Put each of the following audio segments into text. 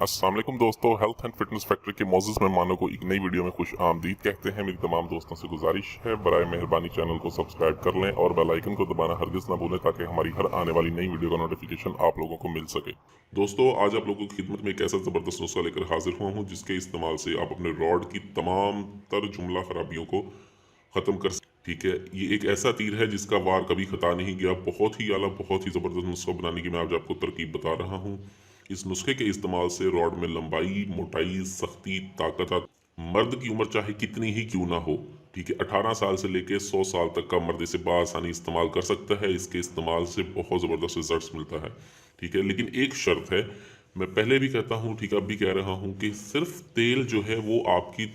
अस्सलाम वालेकुम दोस्तों, हेल्थ एंड फिटनेस फैक्ट्री के मौजूद मेहमानों को एक नई वीडियो में खुश आमदीद कहते हैं। मेरी तमाम दोस्तों से गुजारिश है, बराए मेहरबानी चैनल को सब्सक्राइब कर लें और बेल आइकन को दबाना हरगिज ना भूलें ताकि हमारी हर आने वाली नई वीडियो का नोटिफिकेशन आप लोगों को मिल सके। दोस्तों, आज आप लोगों की खिदमत में एक ऐसा ज़बरदस्त नुस्खा लेकर हाजिर हुआ हूँ जिसके इस्तेमाल से आप अपने रॉड की तमाम तर जुमला खराबियों को ख़त्म कर सकते। ठीक है, ये एक ऐसा तीर है जिसका वार कभी खता नहीं गया। बहुत ही आला, बहुत ही ज़बरदस्त नुस्खा बनाने की मैं आज आपको तरकीब बता रहा हूँ। इस नुस्खे के इस्तेमाल से रॉड में लंबाई, मोटाई, सख्ती, ताकत, मर्द की उम्र चाहे कितनी ही क्यों ना हो, ठीक है, 18 साल से लेके 100 साल तक का मर्द इसे बआसानी इस्तेमाल कर सकता है। इसके इस्तेमाल से बहुत ज़बरदस्त रिजल्ट्स मिलता है। ठीक है, लेकिन एक शर्त है, मैं पहले भी कहता हूँ, ठीक है, अब भी कह रहा हूँ कि सिर्फ तेल जो है वो आपकी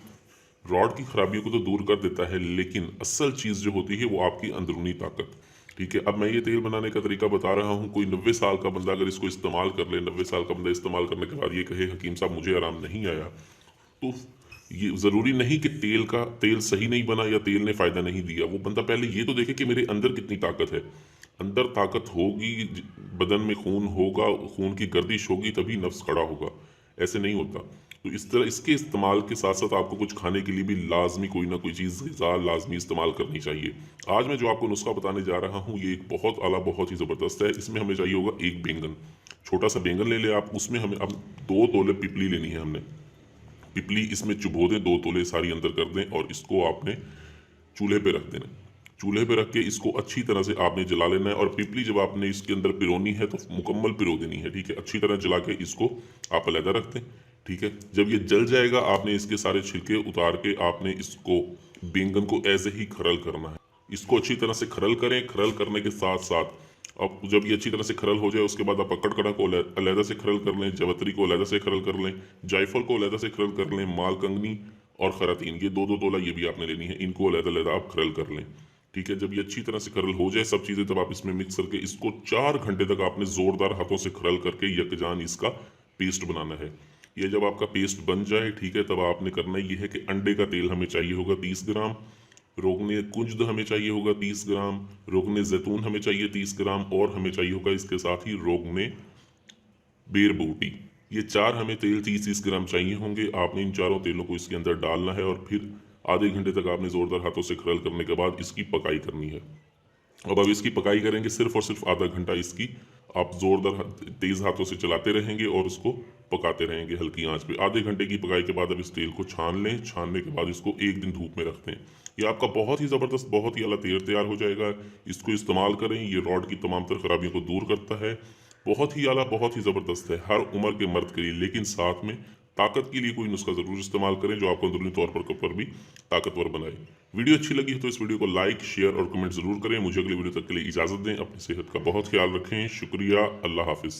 रॉड की खराबियों को तो दूर कर देता है, लेकिन असल चीज़ जो होती है वो आपकी अंदरूनी ताकत। ठीक है, अब मैं ये तेल बनाने का तरीका बता रहा हूँ। कोई 90 साल का बंदा अगर इसको इस्तेमाल कर ले, 90 साल का बंदा इस्तेमाल करने के बाद ये कहे हकीम साहब मुझे आराम नहीं आया, तो ये ज़रूरी नहीं कि तेल सही नहीं बना या तेल ने फ़ायदा नहीं दिया। वो बंदा पहले ये तो देखे कि मेरे अंदर कितनी ताकत है। अंदर ताकत होगी, बदन में खून होगा, खून की गर्दिश होगी, तभी नफ्स खड़ा होगा। ऐसे नहीं होता। तो इस तरह इसके इस्तेमाल के साथ साथ आपको कुछ खाने के लिए भी लाजमी कोई ना कोई चीज़ ग़िज़ा लाजमी इस्तेमाल करनी चाहिए। आज मैं जो आपको नुस्खा बताने जा रहा हूँ ये एक बहुत आला, बहुत ही ज़बरदस्त है। इसमें हमें चाहिए होगा एक बैंगन, छोटा सा बैंगन ले ले आप। उसमें हमें अब 2 तोले पिपली लेनी है। हमने पिपली इसमें चुभो दें, 2 तोले सारी अंदर कर दें और इसको आपने चूल्हे पे रख देना। चूल्हे पे रख के इसको अच्छी तरह से आपने जला लेना है। और पिपली जब आपने इसके अंदर पिरोनी है तो मुकम्मल पिरो देनी है। ठीक है, अच्छी तरह जला के इसको आप अलहदा रख दें। ठीक है, जब ये जल जाएगा आपने इसके सारे छिलके उतार के आपने इसको बैंगन को ऐसे ही खरल करना है। इसको अच्छी तरह से खरल करें। खरल करने के साथ साथ अब जब ये अच्छी तरह से खरल हो जाए उसके बाद आप अक्कड़ को अलहदा से खरल कर लें, जवतरी को अलहदा से खरल कर लें, जायफल को अलहदा से खरल कर लें, मालकंगनी और खरातीन, ये 2-2 तोला ये भी आपने लेनी है। इनको अलहदा आप खरल कर लें। ठीक है, जब ये अच्छी तरह से खरल हो जाए सब चीज़ें, तब आप इसमें मिक्स करके इसको 4 घंटे तक आपने ज़ोरदार हाथों से खरल करके यकजान इसका पेस्ट बनाना है। ये जब आपका पेस्ट बन जाए, ठीक है, तब आपने करना ये है कि अंडे का तेल हमें चाहिए होगा 30 ग्राम, रोगने कुंजद हमें चाहिए होगा 30 ग्राम, रोगने जैतून हमें चाहिए 30 ग्राम और हमें चाहिए होगा इसके साथ ही रोगने बेर बूटी। ये 4 हमें तेल 30-30 ग्राम चाहिए होंगे। आपने इन चारों तेलों को इसके अंदर डालना है और फिर आधे घंटे तक आपने ज़ोरदार हाथों से खरल करने के बाद इसकी पकाई करनी है। अब इसकी पकाई करेंगे सिर्फ और सिर्फ आधा घंटा। इसकी आप जोरदार तेज हाथों से चलाते रहेंगे और उसको पकाते रहेंगे हल्की आंच पे। आधे घंटे की पकाई के बाद अब इस तेल को छान लें। छानने के बाद इसको 1 दिन धूप में रख दें। ये आपका बहुत ही ज़बरदस्त, बहुत ही अला तेल तैयार हो जाएगा। इसको इस्तेमाल करें, ये रॉड की तमाम तर खराबियों को दूर करता है। बहुत ही आला, बहुत ही ज़बरदस्त है हर उम्र के मर्द के लिए। लेकिन साथ में ताकत के लिए कोई नुस्खा ज़रूर इस्तेमाल करें जो आपको अंदरूनी तौर पर भी ताकतवर बनाए। वीडियो अच्छी लगी है तो इस वीडियो को लाइक, शेयर और कमेंट ज़रूर करें। मुझे अगली वीडियो तक के लिए इजाज़त दें। अपनी सेहत का बहुत ख्याल रखें। शुक्रिया। अल्लाह हाफिज़।